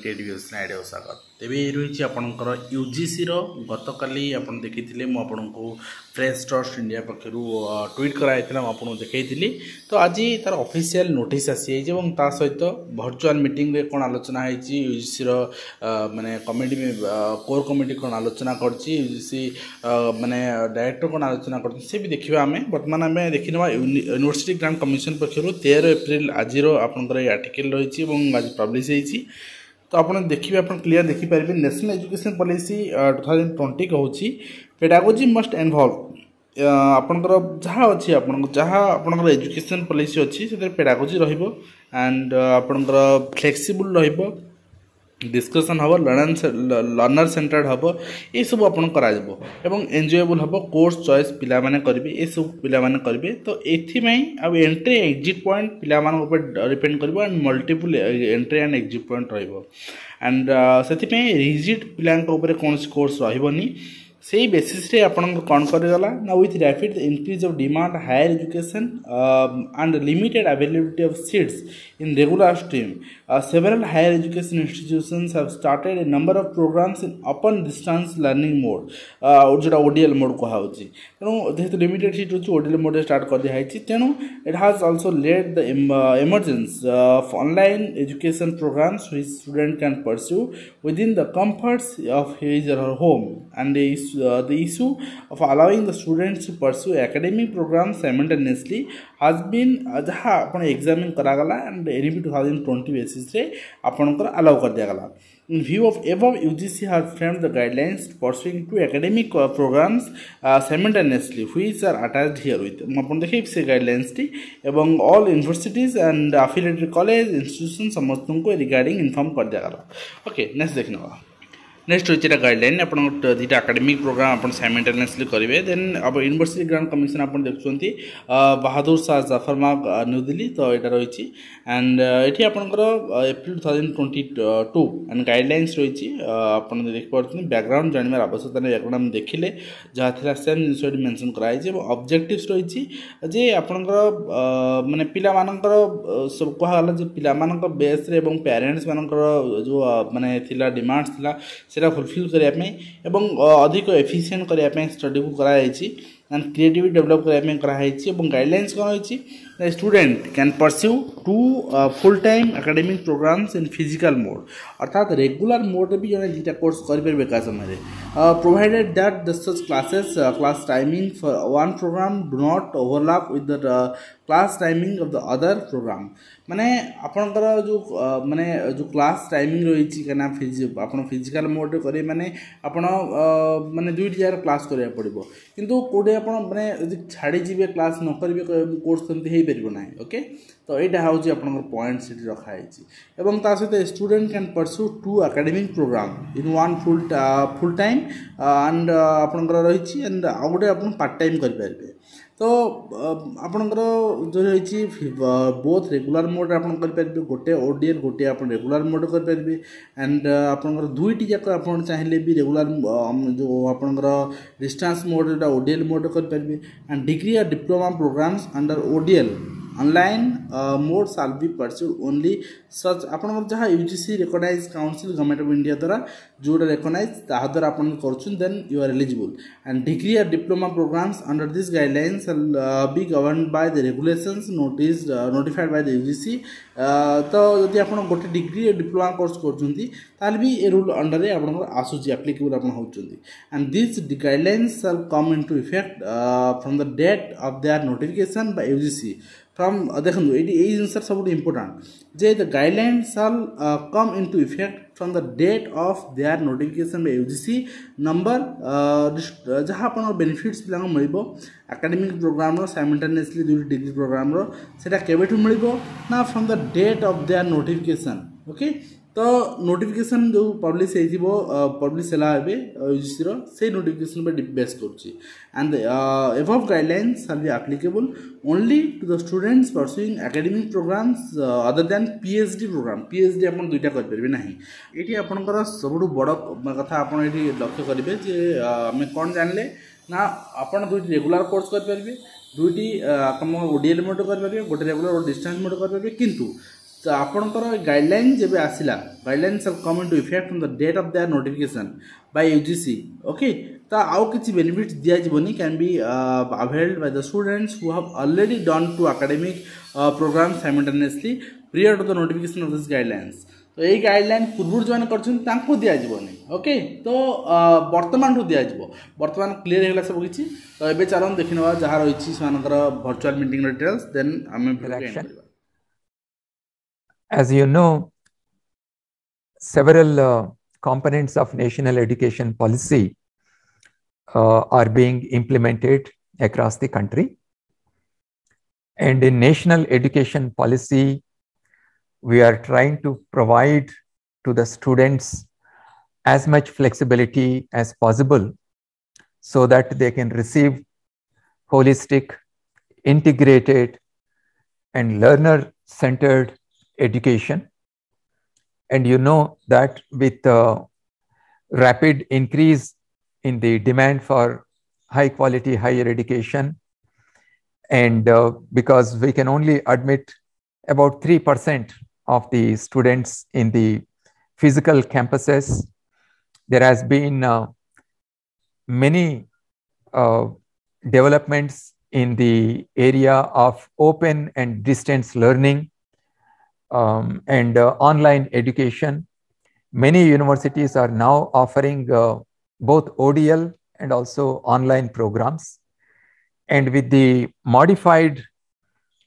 Creative स्वागत तेज रही आपंकर यूजीसी गत काली आप देखी मुझे फ्रेश ट्रस्ट इंडिया पक्षर ट्वीट कराई मुझे देखी तो आज तार ऑफिशियल नोटिस आसी सहित वर्चुअल मीटिंग रे कौन आलोचना होती यूजीसी माने कमिटी कोर कमिटी कौन आलोचना करजीसी माने डायरेक्टर कौन आलोचना कर भी देखा आम बर्तमान आम देखी यूनिवर्सिटी ग्रांट कमिशन पक्षर 13 एप्रिल आज आपंकर आर्टिकल रही आज पब्लिश होती तो आप देखिए आप क्लीयर देखिपारे नेशनल एजुकेशन पॉलिसी 2020 कहूँ पेडागोजी मस्ट इन्वॉल्व आपणकर जहाँ अच्छी आपणकर एजुकेशन पॉलिसी अच्छी से पेडागोजी एंड आपणकर फ्लेक्सिबल रहिबो डिस्कशन हम लर्नर सेंटर्ड हम ये सब आपन करा एवं एंजॉयबल हम कोर्स चॉइस पिला माने करिवे ये सब पिला माने करिवे तो एथिमें अब एंट्री एग्जिट पॉइंट पिला मान ऊपर डिपेंड करबो and multiple entry and exit point रहइबो एंड सेथिमें रिजिड पिलांक ऊपर कौन कोर्स रहइबोनी से बेसिस रे आपन कौन करगला ना with rapid increase of demand higher education and limited availability of seats in regular stream several higher education institutions have started a number of programs in open distance learning mode जोटा ODL mode कहा होची तेणु जेहेतु limited seat होची ODL mode start कर दिया है तेणु it has also led the emergence of online education programs which student can pursue within the comforts of his or her home and the issue of allowing the students to pursue academic programs simultaneously has been जहाँ अपन examine करागला and NEP 2020 basis रे आपनकर allow कर दिया गला in view of above UGC have framed the guidelines pursuing two academic programs simultaneously which are attached here with अपन देखिए से guidelines T एवं all universities and affiliated college institutions समस्त को रिगार्डिंग इन्फॉर्म कर दिया गला ओके नेक्स्ट देखना next होची गाइडलाइन आप दुटा एकेडमिक प्रोग्राम आप साइमल्टेनियसली करेंगे देन अब यूनिवर्सिटी ग्रांट कमिशन आप देखुंत बहादुर शाह जफर मार्ग न्यू दिल्ली तो यहाँ रही एंड ये आपंकर एप्रिल 2022 एंड गाइडलाइंस रही आप देखिए बैकग्राउंड जानवर आवश्यकता बैकग्राउंड देखिले जहाँ थी सेम जिन मेनसन कराई ऑब्जेक्टिव्स रही जे आपंकर माने पिला मानकर सब कहला जे पिला मानक बेस रे एवं पेरेंट्स मानकर जो माने थिला डिमांड्स थिला सेटा फुलफिल करने अधिक एफिशिएंट करने स्टडी को कराई एंड क्रिएटिविटी डेवलप करने कराई गाइडलाइंस कौन होती student can pursue two full time academic programs in physical mode अर्थात रेगुलर मोड भी जो दुटा कोर्स करेंगे एका समय provided that the such class timing for one program do not overlap with the class timing of the other program माने आपनकर जो माने जो क्लास टाइमिंग रही आप फिजिकल मोड करे माने आपण माने दुईट जगह क्लास करिया पड़िबो किंतु कोडे आपण माने यदि छाड़ी जीवे क्लास न करिवे कोर्स तंती हेई परिबो नै ओके तो एटा होची आपनकर पॉइंट सिटी रखा हैची एवं ता सहित student can pursue two academic program in one full time and आपनकर रही एंड आ गोटे आपण पार्ट टाइम करि परिबे तो आपनकर जो रही बोथ रेगुलर मोड आप गोटे ओडीएल गोटे आप रेगुलर मोड करेंगे एंड आपनकर दुईटी जाक आप चाहिए भी रेगुलर जो आपनकर डिस्टेंस मोड जो ओडीएल मोड करेंगे एंड डिग्री और diploma programs under ODL online mode shall be pursued only such आपन जहाँ UGC recognise council government of India द्वारा जोटा रिकॉग्नाइज ता द्वारा आपन करछन then you are eligible and degree और diploma programs under this guidelines be govern by the regulations notified by the UGC तो यदि आपन गोटे डिग्री और डिप्लोमा कोर्स करछंती ताल भी ए रूल अंडर रे आपन आसुची एप्लीकेबल आपन होचंती and this guidelines shall come into effect from the date of their notification by UGC from देखो ये जिनस सब इम्पोर्टाट जे the guideline shall come into effect from the date of their notification by UGC number जहाँ आप benefits पिला मिल academic program simultaneously दुई डिग्री प्रोग्राम सेटा केबेठु मिल ना from the date of their notification okay तो नोटिफिकेशन जो पब्लिश पब्लिश है यूजीसी से नोटिफिकेशन पे बेस कर and above guidelines are be applicable only to the students pursuing academic programs other than PhD program PhD आप दुईटा करेंगे ना ये आपंकर सब बड़ कथा आप लक्ष्य करेंगे जे आम कौन जानले ना आप दुईटी रेगुलर कोर्स करेंगे दुईटी आम ओडीएल मोड करेंगे गोटे रेगुलर और डिस्टेंस मोड करेंगे किंतु तो आपणकर गाइडलाइन जब आसला गाइडलाइन सब come to effect from the date of their notification by UGC okay तो आउ किसी बेनिफिट्स दिया जीवनी can be availed by the students who have already done two academic program simultaneously prior to the notification of this guidelines तो यही guideline पूर्व जो मैंने दिया जीवनी ओके तो वर्तमान दिया वर्तमान क्लीयर होगा सब किसी तो ये चलन देखी ना जहाँ रही से वर्चुअल मीटिंग डिटेल्स देन आम As you know, several components of national education policy are being implemented across the country. And in national education policy, we are trying to provide to the students as much flexibility as possible so that they can receive holistic, integrated, and learner-centered education. And you know that with rapid increase in the demand for high quality higher education, and because we can only admit about 3% of the students in the physical campuses, there has been many developments in the area of open and distance learning and online education. Many universities are now offering both ODL and also online programs. And with the modified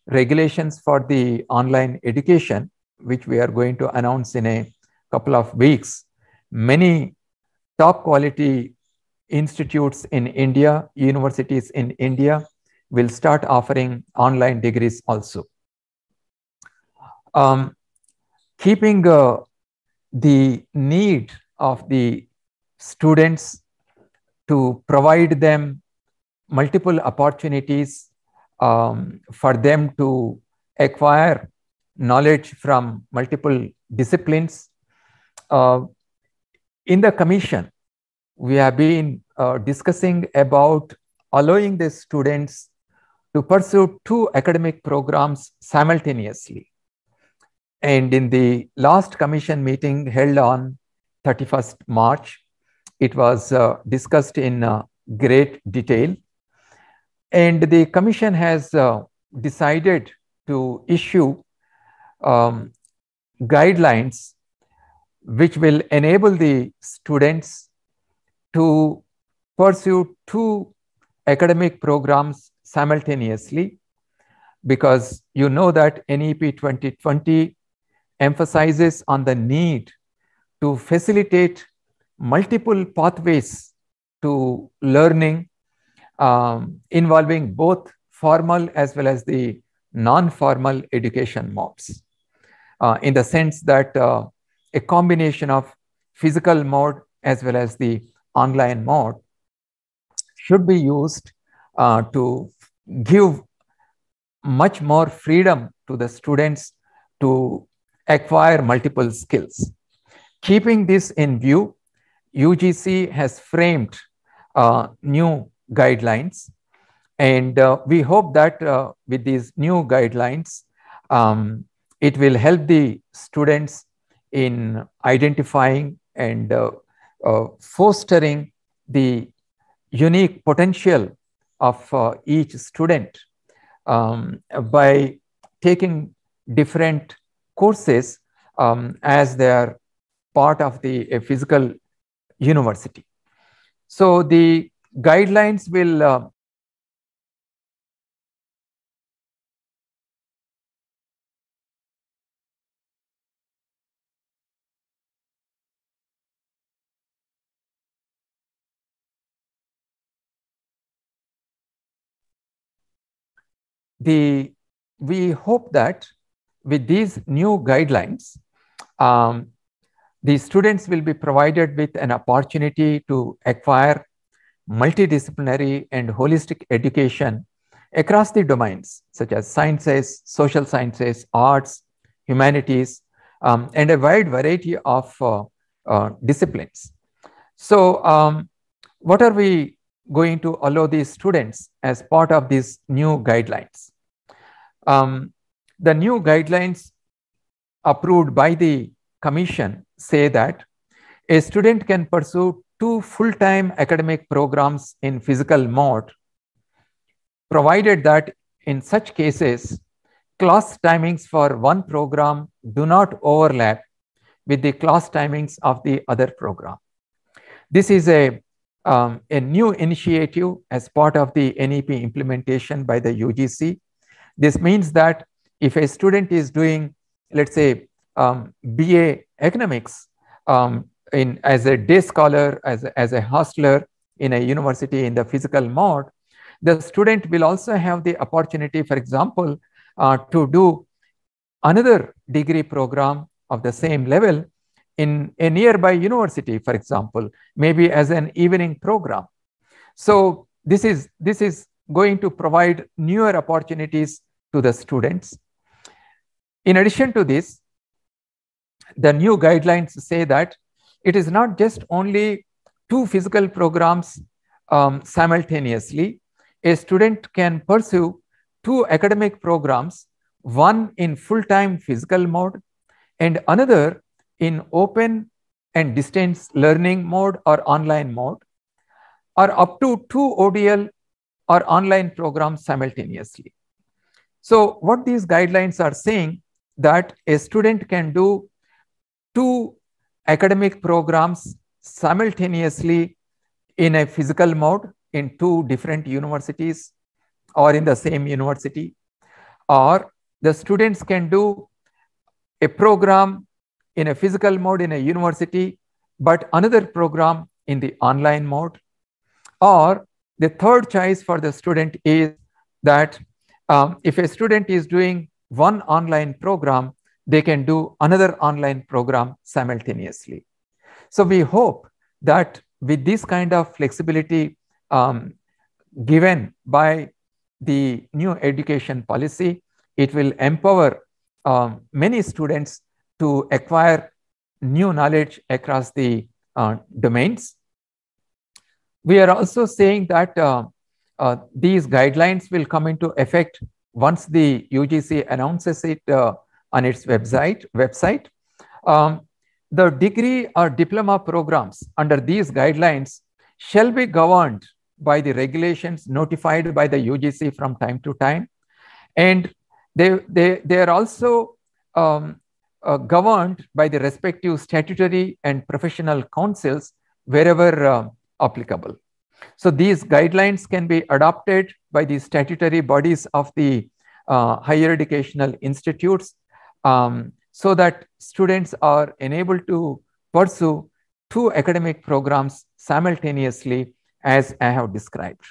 regulations for the online education, which we are going to announce in a couple of weeks, many top quality institutes in India, universities in India will start offering online degrees also. Keeping the need of the students to provide them multiple opportunities for them to acquire knowledge from multiple disciplines. In the commission, we have been discussing about allowing the students to pursue 2 academic programs simultaneously. And in the last commission meeting held on 31st March, it was discussed in great detail. And the commission has decided to issue guidelines which will enable the students to pursue 2 academic programs simultaneously, because you know that NEP 2020 emphasizes on the need to facilitate multiple pathways to learning involving both formal as well as the non-formal education modes, in the sense that a combination of physical mode as well as the online mode should be used to give much more freedom to the students to acquire multiple skills. Keeping this in view, UGC has framed new guidelines, and we hope that with these new guidelines, it will help the students in identifying and fostering the unique potential of each student by taking different courses as they are part of the physical university. So the guidelines will we hope that with these new guidelines, The students will be provided with an opportunity to acquire multidisciplinary and holistic education across the domains such as sciences, social sciences, arts, humanities, and a wide variety of disciplines. So what are we going to allow these students as part of these new guidelines? The new guidelines approved by the commission say that a student can pursue 2 full-time academic programs in physical mode, provided that in such cases, class timings for one program do not overlap with the class timings of the other program. This is a new initiative as part of the NEP implementation by the UGC. This means that if a student is doing, let's say, BA economics as a day scholar, as a hostler in a university in the physical mode, the student will also have the opportunity, for example, to do another degree program of the same level in a nearby university, for example, maybe as an evening program. So this is going to provide newer opportunities to the students. In addition to this, the new guidelines say that it is not just only 2 physical programs simultaneously. A student can pursue 2 academic programs, one in full-time physical mode and another in open and distance learning mode or online mode, or up to 2 ODL or online programs simultaneously. So what these guidelines are saying, that a student can do 2 academic programs simultaneously in a physical mode in 2 different universities or in the same university, or the students can do a program in a physical mode in a university, but another program in the online mode. Or the third choice for the student is that if a student is doing one online program, they can do another online program simultaneously. So we hope that with this kind of flexibility given by the new education policy, it will empower many students to acquire new knowledge across the domains. We are also saying that these guidelines will come into effect once the UGC announces it on its website. The degree or diploma programs under these guidelines shall be governed by the regulations notified by the UGC from time to time, and they are also governed by the respective statutory and professional councils wherever applicable. So these guidelines can be adopted by the statutory bodies of the higher educational institutes, so that students are enabled to pursue 2 academic programs simultaneously, as I have described.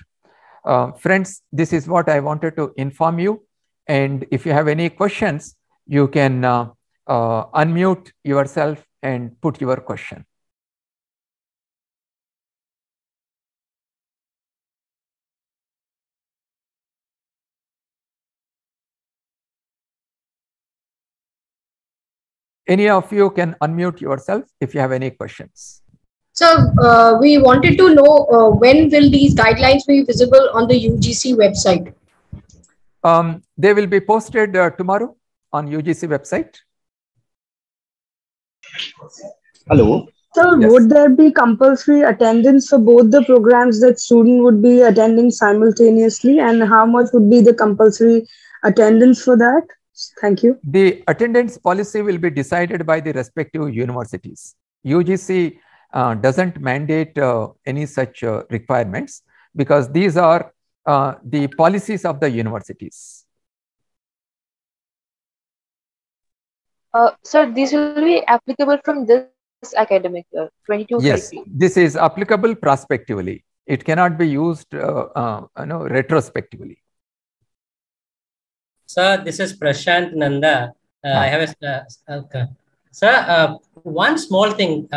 Friends, this is what I wanted to inform you. And if you have any questions, you can unmute yourself and put your question. Any of you can unmute yourself if you have any questions. So we wanted to know when will these guidelines be visible on the UGC website? They will be posted tomorrow on UGC website. Hello. So Yes. would there be compulsory attendance for both the programs that student would be attending simultaneously, and how much would be the compulsory attendance for that? Thank you. The attendance policy will be decided by the respective universities. UGC doesn't mandate any such requirements, because these are the policies of the universities. Sir, these will be applicable from this academic year, 22-23. Yes, this is applicable prospectively. It cannot be used retrospectively. Sir, this is Prashant Nanda. I have a Sir, one small thing.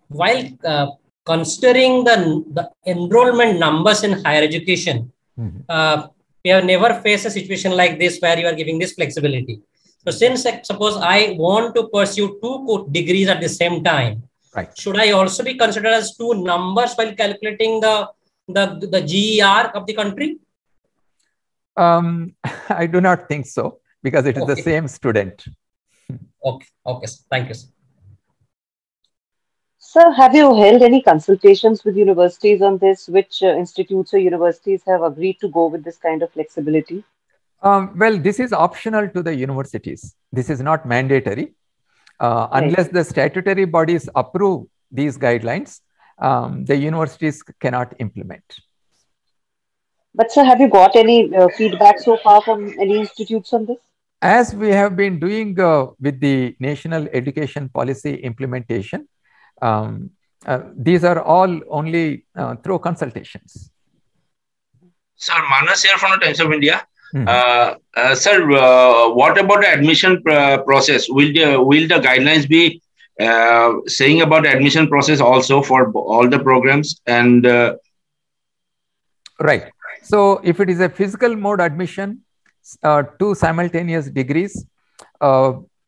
While considering the enrollment numbers in higher education, we have never faced a situation like this where you are giving this flexibility. So since suppose I want to pursue 2 degrees at the same time, right, should I also be considered as 2 numbers while calculating the GER of the country? I do not think so, because it is the same student. Okay, sir. Thank you, sir. Sir, have you held any consultations with universities on this? Which institutes or universities have agreed to go with this kind of flexibility? Well, this is optional to the universities. This is not mandatory. Unless the statutory bodies approve these guidelines, the universities cannot implement. But sir, have you got any feedback so far from any institutes on this? As we have been doing with the National Education Policy implementation, these are all only through consultations. Sir, Manas here from the Times of India. Sir, what about the admission process? Will the guidelines be saying about the admission process also for all the programs? And right. So if it is a physical mode admission, 2 simultaneous degrees,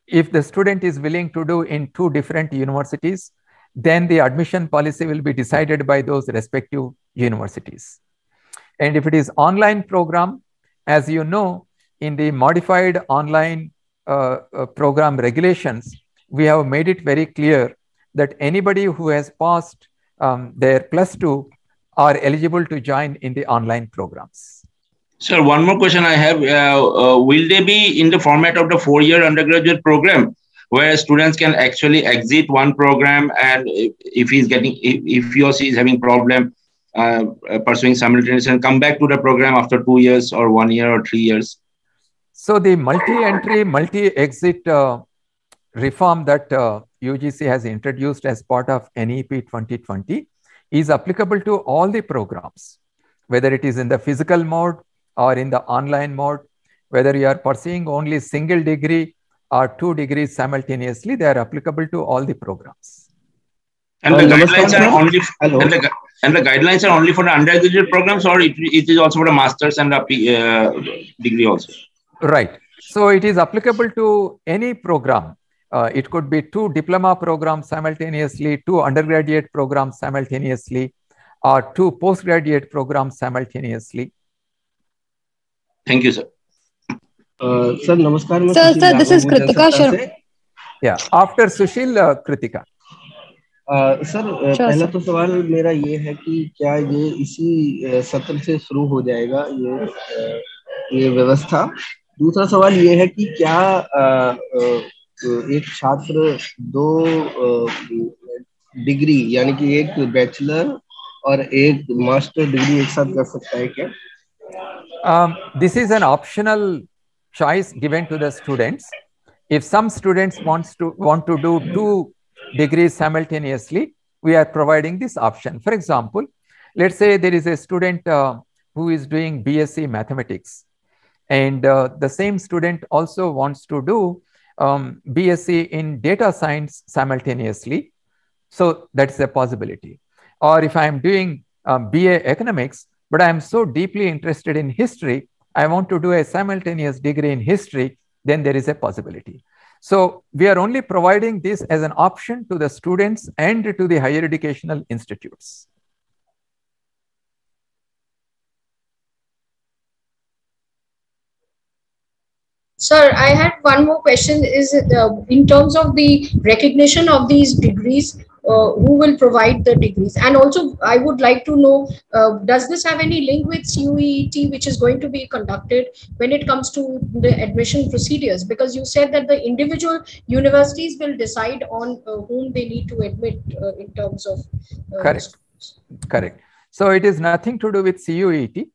if the student is willing to do in 2 different universities, then the admission policy will be decided by those respective universities. And if it is online program, as you know, in the modified online program regulations, we have made it very clear that anybody who has passed their +2 are eligible to join in the online programs. Sir, one more question I have. Will they be in the format of the 4-year undergraduate program, where students can actually exit one program, and if he or she is having problem pursuing simultaneously, and come back to the program after 2 years or 1 year or 3 years? So the multi-entry, multi-exit reform that UGC has introduced as part of NEP 2020 is applicable to all the programs, whether it is in the physical mode or in the online mode, whether you are pursuing only single degree or 2 degrees simultaneously, they are applicable to all the programs. And the guidelines are only and the guidelines are only for the undergraduate programs, or it is also for the masters and the degree also? Right. So it is applicable to any program. It could be 2 diploma programs simultaneously, 2 undergraduate programs simultaneously, or 2 postgraduate programs simultaneously. Thank you, sir. Sir, namaskar. Sir, this is Kritika Sharma. Yeah, after Sushil, Kritika. Sir पहला तो सवाल मेरा ये है कि क्या ये इसी सत्र से शुरू हो जाएगा ये व्यवस्था? दूसरा सवाल ये है कि क्या एक छात्र 2 डिग्री यानी कि एक बैचलर और एक मास्टर डिग्री एक साथ कर सकता है क्या? This is an optional choice given to the students. If some students want to do 2 degrees simultaneously, we are providing this option. For example, let's say there is a student who is doing BSc Mathematics, and the same student also wants to do BSc in Data Science simultaneously. So that's a possibility. Or if I am doing BA Economics, but I am so deeply interested in history, I want to do a simultaneous degree in history, then there is a possibility. So we are only providing this as an option to the students and to the higher educational institutes. Sir, I had one more question. Is in terms of the recognition of these degrees, who will provide the degrees? And also, I would like to know, does this have any link with CUET, which is going to be conducted when it comes to the admission procedures? Because you said that the individual universities will decide on whom they need to admit in terms of... Correct. Correct. So it is nothing to do with CUET.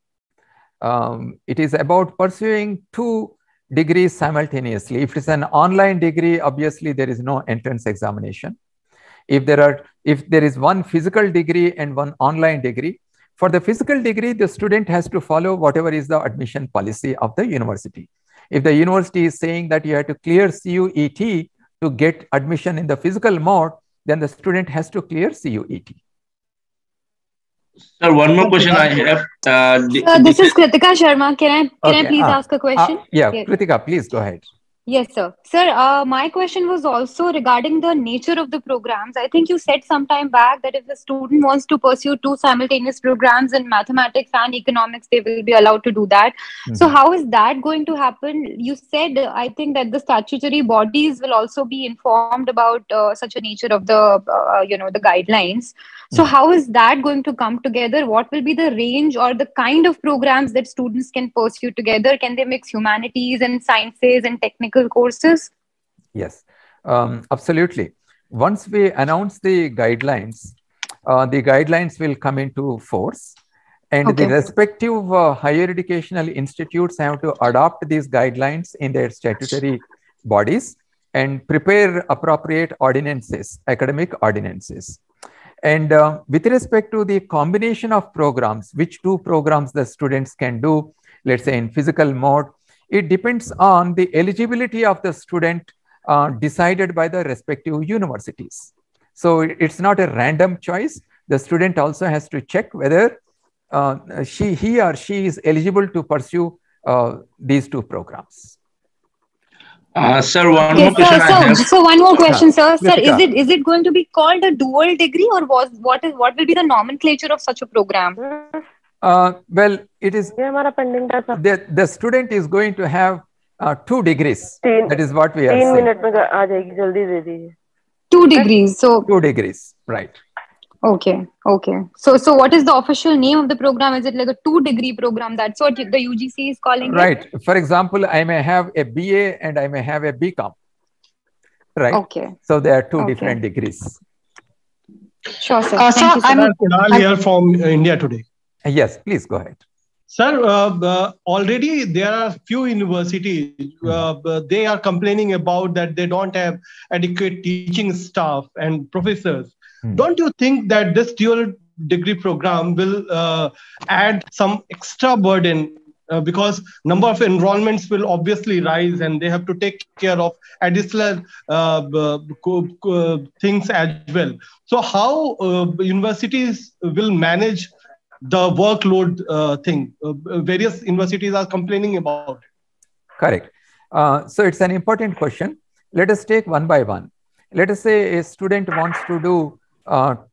It is about pursuing 2 degrees simultaneously. If it's an online degree, obviously there is no entrance examination. If there is one physical degree and one online degree, for the physical degree, the student has to follow whatever is the admission policy of the university. If the university is saying that you have to clear CUET to get admission in the physical mode, then the student has to clear CUET. Sir, one more question I have. Sir, this is Kritika Sharma. Can I please ask a question? Yeah, Kritika, please go ahead. Yes, sir. Sir, my question was also regarding the nature of the programs. I think you said some time back that if a student wants to pursue 2 simultaneous programs in mathematics and economics, they will be allowed to do that. So how is that going to happen? You said, I think, that the statutory bodies will also be informed about such a nature of the, the guidelines. So how is that going to come together? What will be the range or the kind of programs that students can pursue together? Can they mix humanities and sciences and technical courses? Yes, absolutely. Once we announce the guidelines will come into force, and the respective higher educational institutes have to adopt these guidelines in their statutory bodies and prepare appropriate ordinances, academic ordinances. And with respect to the combination of programs, which 2 programs the students can do, let's say in physical mode, it depends on the eligibility of the student decided by the respective universities. So it's not a random choice. The student also has to check whether he or she is eligible to pursue these 2 programs. Sir, one more question. So one more question, sir. Sir, is it going to be called a dual degree, or what will be the nomenclature of such a program? Well, it is the student is going to have 2 degrees. That is what we are saying. 2 degrees. So 2 degrees, right? Okay. So what is the official name of the program? Is it like a 2-degree program? That's what the UGC is calling it? Right. For example, I may have a BA and I may have a BCom. Right. Okay. So there are 2 different degrees. Sure, sir. Sir, I'm Kunal here from India Today. Yes, please go ahead. Sir, already there are few universities, they are complaining about that they don't have adequate teaching staff and professors. Don't you think that this dual degree program will add some extra burden because number of enrollments will obviously rise and they have to take care of additional things as well. So how universities will manage the workload thing? Various universities are complaining about it. Correct. So it's an important question. Let us take one by one. Let us say a student wants to do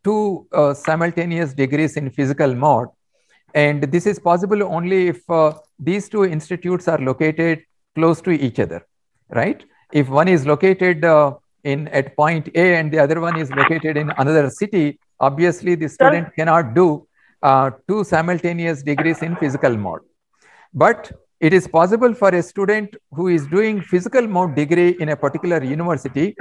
2 simultaneous degrees in physical mode, and this is possible only if these 2 institutes are located close to each other, right? If one is located at point A and the other one is located in another city, obviously the student cannot do 2 simultaneous degrees in physical mode. But it is possible for a student who is doing physical mode degree in a particular university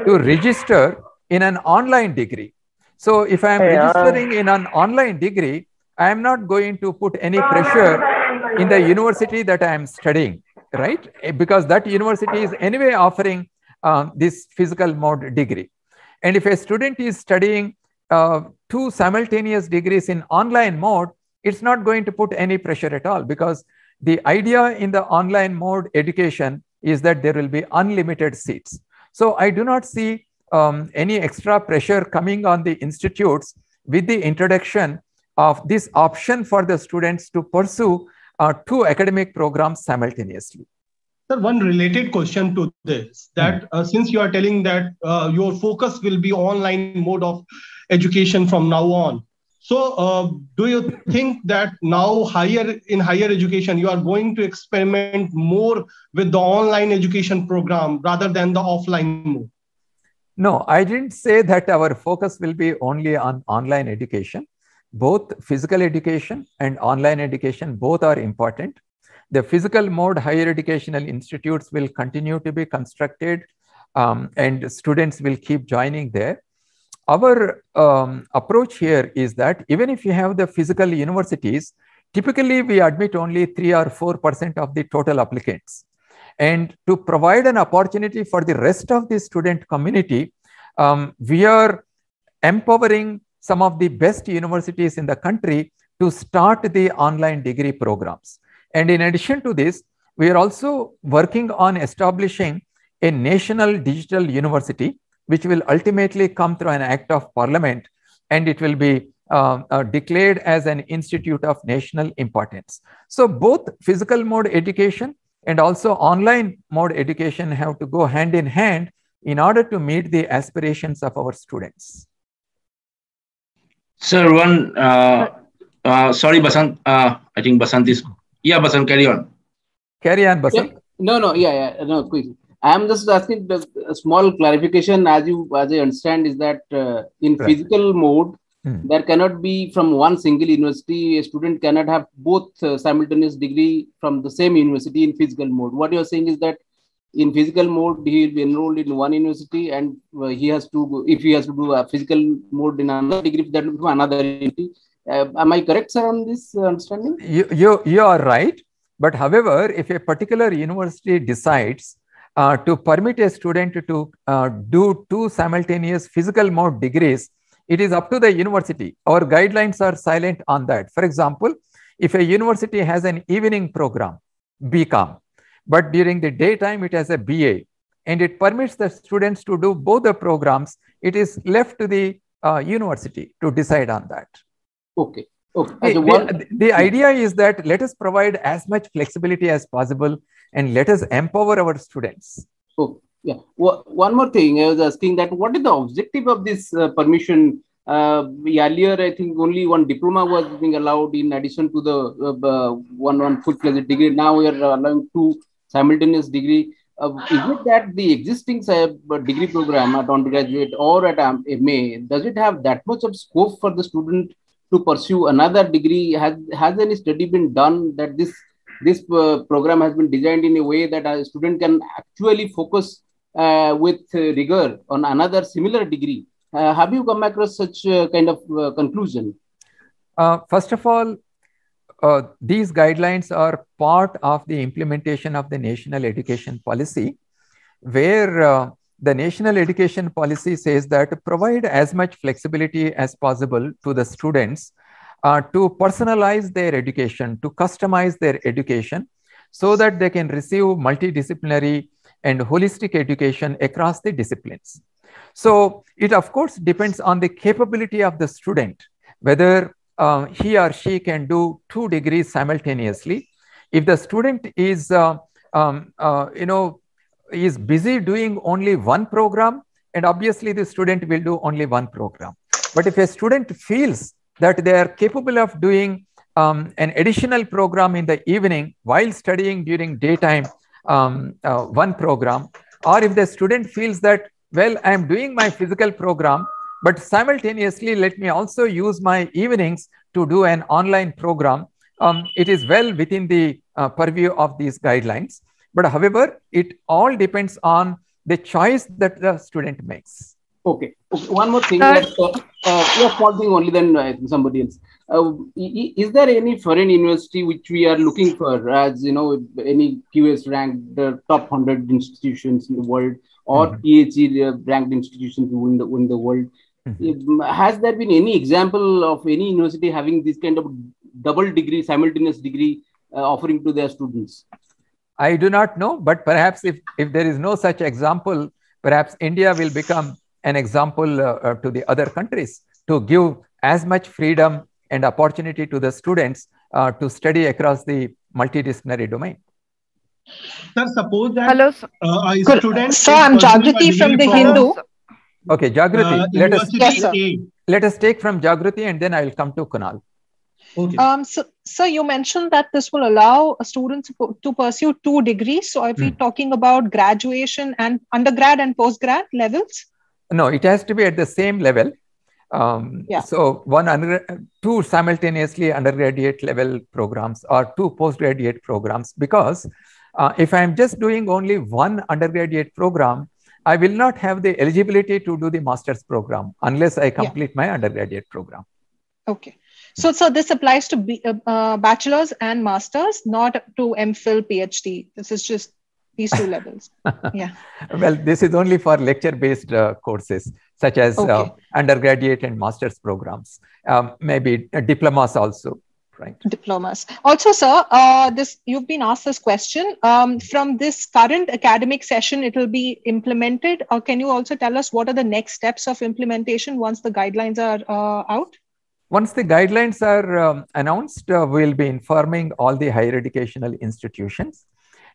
to register in an online degree. So if I am registering in an online degree, I am not going to put any pressure in the university that I am studying, right? Because that university is anyway offering this physical mode degree. And if a student is studying 2 simultaneous degrees in online mode, it's not going to put any pressure at all, because the idea in the online mode education is that there will be unlimited seats. So I do not see any extra pressure coming on the institutes with the introduction of this option for the students to pursue 2 academic programs simultaneously. Sir, one related question to this, that since you are telling that your focus will be online mode of education from now on, so do you think that now in higher education, you are going to experiment more with the online education program rather than the offline mode? No, I didn't say that our focus will be only on online education. Both physical education and online education, both are important. The physical mode higher educational institutes will continue to be constructed and students will keep joining there. Our approach here is that even if you have the physical universities, typically we admit only 3 or 4% of the total applicants. And to provide an opportunity for the rest of the student community, we are empowering some of the best universities in the country to start the online degree programs. And in addition to this, we are also working on establishing a national digital university, which will ultimately come through an act of parliament, and it will be declared as an institute of national importance. So both physical mode education and also online mode education have to go hand in hand in order to meet the aspirations of our students. Sir, sorry, Basant. I think Basant is. Yeah, Basant, carry on. Carry on, Basant. Yeah. No, quick. I am just asking a small clarification. As I understand, is that in physical mode, there cannot be from one single university. A student cannot have both simultaneous degree from the same university in physical mode. What you are saying is that in physical mode, he will be enrolled in one university, and he has to, if he has to do a physical mode in another degree, that will be another university. Am I correct, sir, on this understanding? You are right. But however, if a particular university decides to permit a student to do 2 simultaneous physical mode degrees, it is up to the university. Our guidelines are silent on that. For example, if a university has an evening program, BCom, but during the daytime it has a BA, and it permits the students to do both the programs, it is left to the university to decide on that. Okay. The idea is that let us provide as much flexibility as possible and let us empower our students. Oh, yeah. One more thing, I was asking that what is the objective of this permission? Earlier, I think only one diploma was being allowed in addition to the one full-fledged degree. Now we are allowing 2 simultaneous degree. Is it that the existing degree program at undergraduate or at MA, does it have that much of scope for the student to pursue another degree? Has any study been done that this program has been designed in a way that a student can actually focus with rigor on another similar degree? Have you come across such kind of conclusion? First of all, these guidelines are part of the implementation of the National Education Policy, where the National Education Policy says that to provide as much flexibility as possible to the students to personalize their education, to customize their education, so that they can receive multidisciplinary and holistic education across the disciplines. So it of course depends on the capability of the student, whether he or she can do 2 degrees simultaneously. If the student is, is busy doing only one program, and obviously the student will do only one program. But if a student feels that they are capable of doing an additional program in the evening while studying during daytime one program, or if the student feels that, well, I am doing my physical program, but simultaneously let me also use my evenings to do an online program, it is well within the purview of these guidelines. But however, it all depends on the choice that the student makes. Okay. One more thing. Small thing only, then somebody else. Is there any foreign university which we are looking for, as any QS ranked the top 100 institutions in the world, or PhD ranked institutions in the world? Has there been any example of any university having this kind of double degree, simultaneous degree offering to their students? I do not know, but perhaps if there is no such example, perhaps India will become an example to the other countries to give as much freedom and opportunity to the students to study across the multidisciplinary domain. Sir, suppose that hello, student. Sir, I'm Jagriti from the Hindu. Okay, Jagriti, let us take from Jagriti and then I will come to Kunal. Okay. So you mentioned that this will allow a student to pursue 2 degrees. So are we talking about graduation and undergrad and postgrad levels? No, it has to be at the same level. So 2 simultaneously undergraduate level programs or 2 postgraduate programs, because if I am just doing only one undergraduate program, I will not have the eligibility to do the master's program unless I complete my undergraduate program. Okay. So this applies to bachelor's and master's, not to MPhil, PhD. This is just these 2 levels. Yeah. Well, this is only for lecture-based courses, such as undergraduate and master's programs, maybe diplomas also. Right. Diplomas. Also, sir, you've been asked this question. From this current academic session, it will be implemented. Can you also tell us what are the next steps of implementation once the guidelines are out? Once the guidelines are announced, we'll be informing all the higher educational institutions.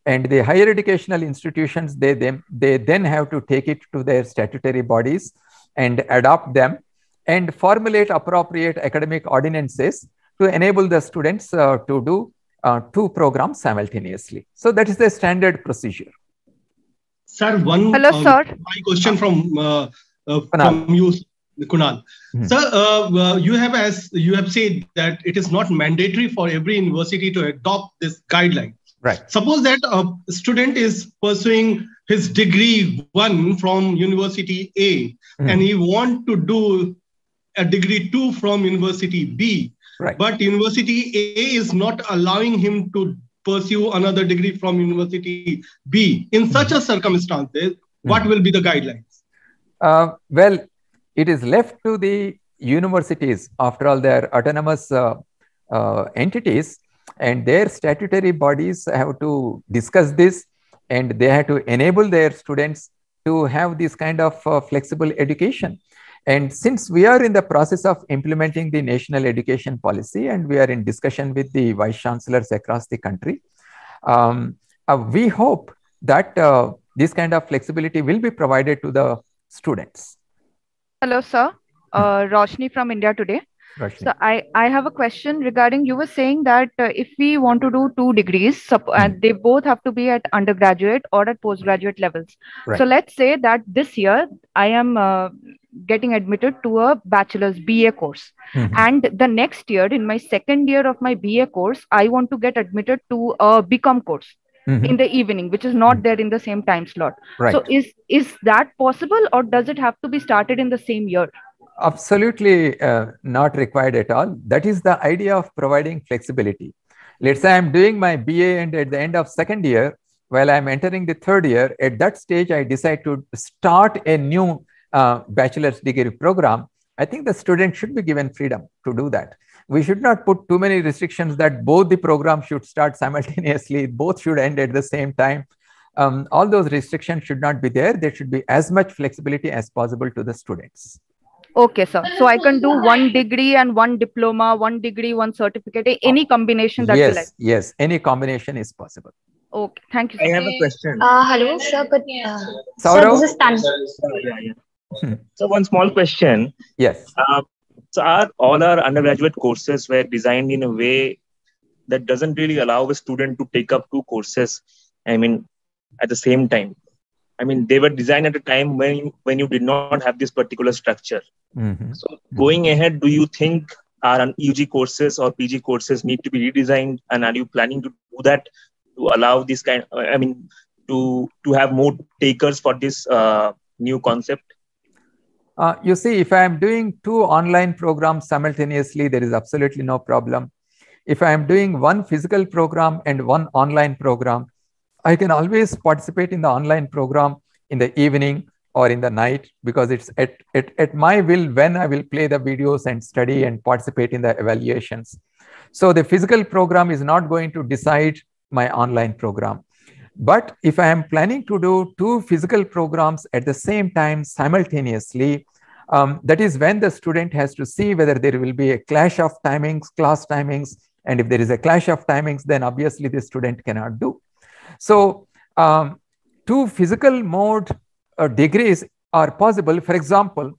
And the higher educational institutions, they then have to take it to their statutory bodies and adopt them and formulate appropriate academic ordinances to enable the students to do 2 programs simultaneously. So that is the standard procedure. Sir, Hello, sir. My question from you, Kunal. Sir, you have said that it is not mandatory for every university to adopt this guideline. Right. Suppose that a student is pursuing his degree 1 from University A, and he want to do a degree 2 from University B. Right. But University A is not allowing him to pursue another degree from University B. In such a circumstances, what will be the guidelines? Well, it is left to the universities. After all, they are autonomous entities, and their statutory bodies have to discuss this, and they have to enable their students to have this kind of flexible education. And since we are in the process of implementing the national education policy, and we are in discussion with the vice chancellors across the country, we hope that this kind of flexibility will be provided to the students. Hello, sir. Roshni from India Today. Roshni. So I have a question regarding, you were saying that if we want to do 2 degrees, and they both have to be at undergraduate or at postgraduate levels. Right. So let's say that this year I am getting admitted to a bachelor's BA course. And the next year, in my 2nd year of my BA course, I want to get admitted to a BCom course in the evening, which is not there in the same time slot. Right. So is that possible, or does it have to be started in the same year? Absolutely not required at all. That is the idea of providing flexibility. Let's say I'm doing my BA, and at the end of 2nd year, while I'm entering the 3rd year, at that stage, I decide to start a new bachelor's degree program. I think the student should be given freedom to do that. We should not put too many restrictions that both the programs should start simultaneously, both should end at the same time. All those restrictions should not be there. There should be as much flexibility as possible to the students. Okay, sir. So I can do 1 degree and 1 diploma, 1 degree, 1 certificate, any combination that you like. Yes, any combination is possible. Okay, thank you, sir. I have a question. Hello, sir. Sir, this is Tan. So one small question. Yes. So all our undergraduate courses were designed in a way that doesn't really allow a student to take up 2 courses, at the same time. They were designed at a time when you did not have this particular structure. So going ahead, do you think our UG courses or PG courses need to be redesigned? And are you planning to do that to allow this to have more takers for this new concept? You see, if I am doing 2 online programs simultaneously, there is absolutely no problem. If I am doing 1 physical program and 1 online program, I can always participate in the online program in the evening or in the night, because it's at my will when I will play the videos and study and participate in the evaluations. So the physical program is not going to decide my online program. But if I am planning to do 2 physical programs at the same time simultaneously, that is when the student has to see whether there will be a clash of timings, class timings. And if there is a clash of timings, then obviously the student cannot do. So 2 physical mode degrees are possible. For example,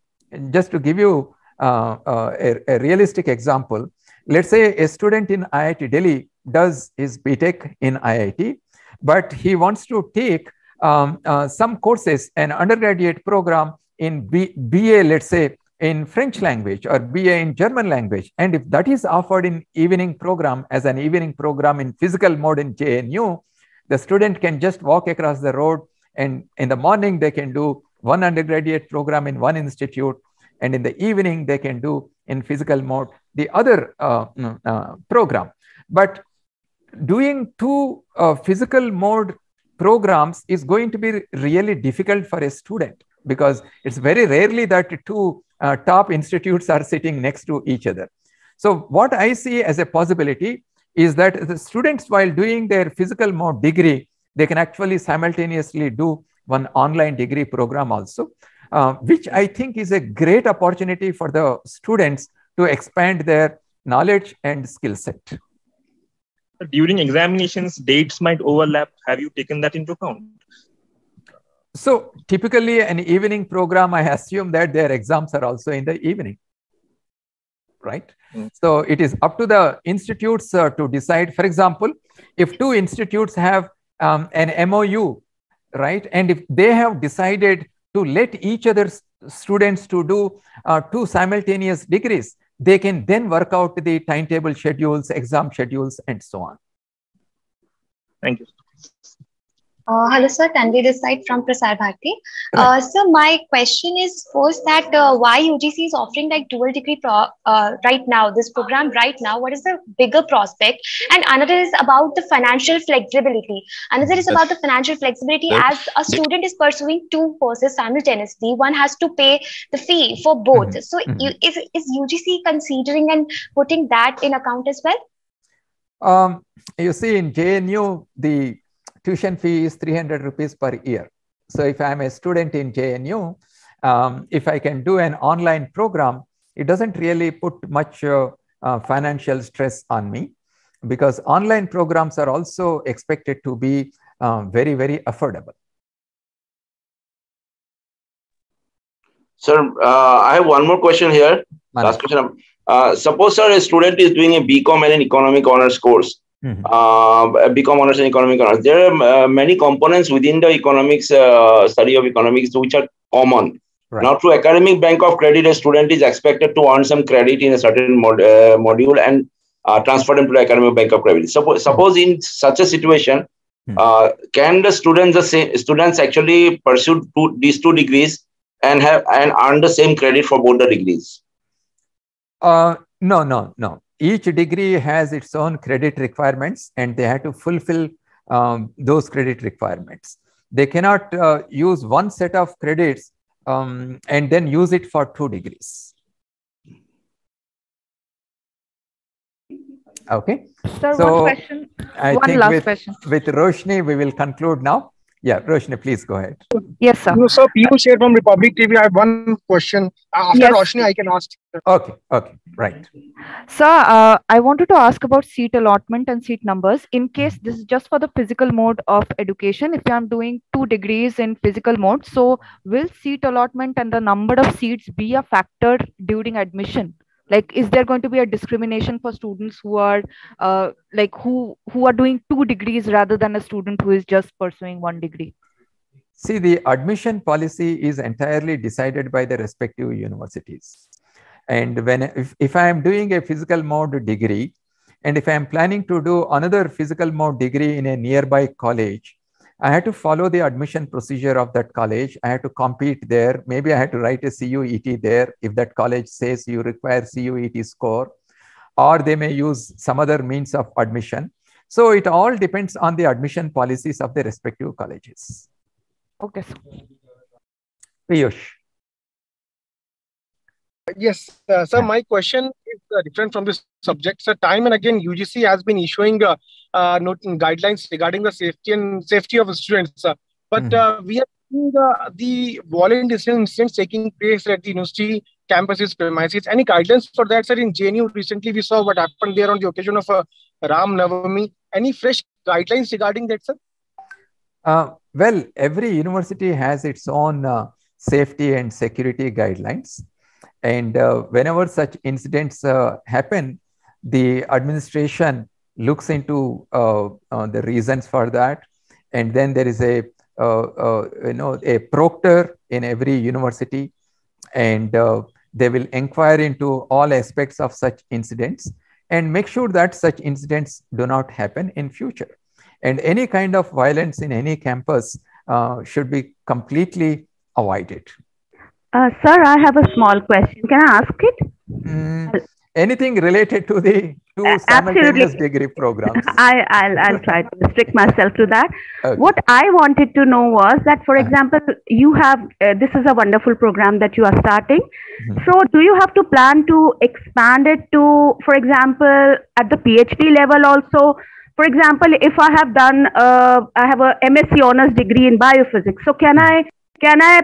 just to give you a realistic example, let's say a student in IIT Delhi does his BTech in IIT, but he wants to take some courses, an undergraduate program in BA, let's say, in French language or BA in German language. And if that is offered in evening program as an evening program in physical mode in JNU, the student can just walk across the road, and in the morning they can do 1 undergraduate program in 1 institute, and in the evening they can do in physical mode the other program. But doing 2 physical mode programs is going to be really difficult for a student, because it's very rarely that 2 top institutes are sitting next to each other. So what I see as a possibility is that the students, while doing their physical mode degree, they can actually simultaneously do one online degree program also, which I think is a great opportunity for the students to expand their knowledge and skill set. During examinations, dates might overlap. Have you taken that into account? So typically an evening program, I assume that their exams are also in the evening, right? So it is up to the institutes to decide. For example, if two institutes have an MOU, right? And if they have decided to let each other's students to do 2 simultaneous degrees, they can then work out the timetable schedules, exam schedules, and so on. Thank you. Hello, sir. Tanvi this side from Prasar Bharati. So my question is first that why UGC is offering like dual degree right now, this program right now, what is the bigger prospect? And another is about the financial flexibility. Another is about the financial flexibility as a student is pursuing 2 courses simultaneously. One has to pay the fee for both. So is UGC considering and putting that in account as well? You see, in JNU, the tuition fee is 300 rupees per year. So if I'm a student in JNU, if I can do an online program, it doesn't really put much financial stress on me, because online programs are also expected to be very, very affordable. Sir, I have one more question here. Last question. Suppose, sir, a student is doing a BCom and an economic honors course. BCom honors and economic honors. There are many components within the economics study of economics which are common. Right. Now, through academic bank of credit, a student is expected to earn some credit in a certain module and transfer them to the academic bank of credit. Suppose in such a situation, can the students actually pursue these 2 degrees and earn the same credit for both the degrees? No. Each degree has its own credit requirements, and they have to fulfill those credit requirements. They cannot use one set of credits and then use it for 2 degrees. Okay. Sir, so one question. One last question. With Roshni, we will conclude now. Yeah, Roshni, please go ahead. Yes, sir. No, sir, Piyush here from Republic TV. I have one question. After Roshni, I can ask. Okay, right. Sir, I wanted to ask about seat allotment and seat numbers. In case this is just for the physical mode of education, if I am doing 2 degrees in physical mode, so will seat allotment and the number of seats be a factor during admission? Like, is there going to be a discrimination for students who are who are doing 2 degrees rather than a student who is just pursuing 1 degree? See, the admission policy is entirely decided by the respective universities. And if I am doing a physical mode degree, and if I am planning to do another physical mode degree in a nearby college, I had to follow the admission procedure of that college. I had to compete there. Maybe I had to write a CUET there if that college says you require CUET score, or they may use some other means of admission. So it all depends on the admission policies of the respective colleges. Okay. Piyush. Yes, sir, my question is different from this subject. Sir, time and again, UGC has been issuing guidelines regarding the safety of students. But we are seeing the violent incidents taking place at the university campuses, premises. Any guidelines for that, sir? In JNU, recently we saw what happened there on the occasion of Ram Navami. Any fresh guidelines regarding that, sir? Well, every university has its own safety and security guidelines. And whenever such incidents happen, the administration looks into the reasons for that. And then there is a proctor in every university, and they will inquire into all aspects of such incidents and make sure that such incidents do not happen in future. And any kind of violence in any campus should be completely avoided. Sir, I have a small question. Can I ask it? anything related to the two simultaneous degree programs. I'll try to restrict myself to that. Okay. What I wanted to know was that, for example, you have this is a wonderful program that you are starting. So do you have to plan to expand it to, for example, at the PhD level also? For example, if I have done, I have a MSc honors degree in biophysics. So can I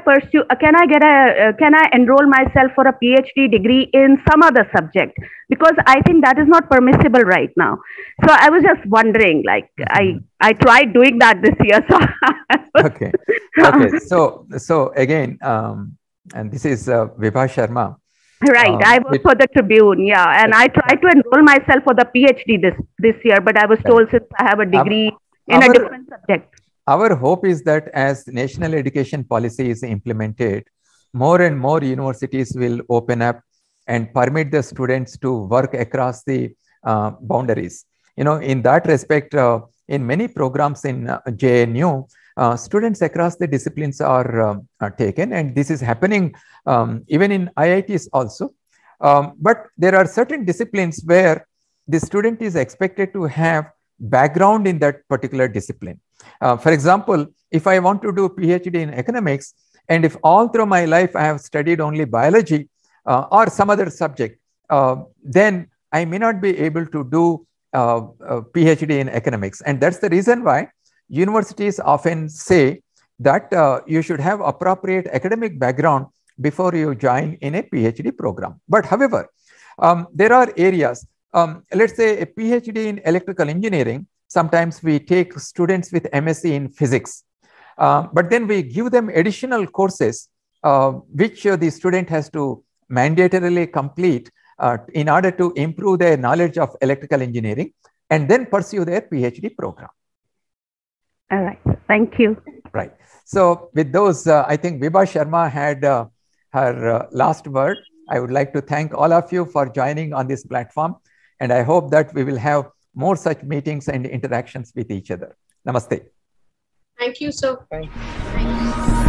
pursue? Can I enroll myself for a PhD degree in some other subject? Because I think that is not permissible right now. So I was just wondering, like, I tried doing that this year. So okay. So again, and this is Vibha Sharma. Right, I work for the Tribune, yeah, and I tried to enroll myself for the PhD this year, but I was told since I have a degree in a different subject. Our hope is that as national education policy is implemented, more and more universities will open up and permit the students to work across the boundaries. You know, in that respect, in many programs in JNU, students across the disciplines are taken, and this is happening even in IITs also. But there are certain disciplines where the student is expected to have background in that particular discipline. For example, if I want to do PhD in economics, and if all through my life I have studied only biology or some other subject, then I may not be able to do a PhD in economics. And that's the reason why universities often say that you should have appropriate academic background before you join in a PhD program. But however, there are areas, let's say a PhD in electrical engineering, sometimes we take students with MSc in physics, but then we give them additional courses which the student has to mandatorily complete in order to improve their knowledge of electrical engineering and then pursue their PhD program. All right, thank you. Right. So with those, I think Vibha Sharma had her last word. I would like to thank all of you for joining on this platform, and I hope that we will have more such meetings and interactions with each other. Namaste. Thank you, sir. Thank you.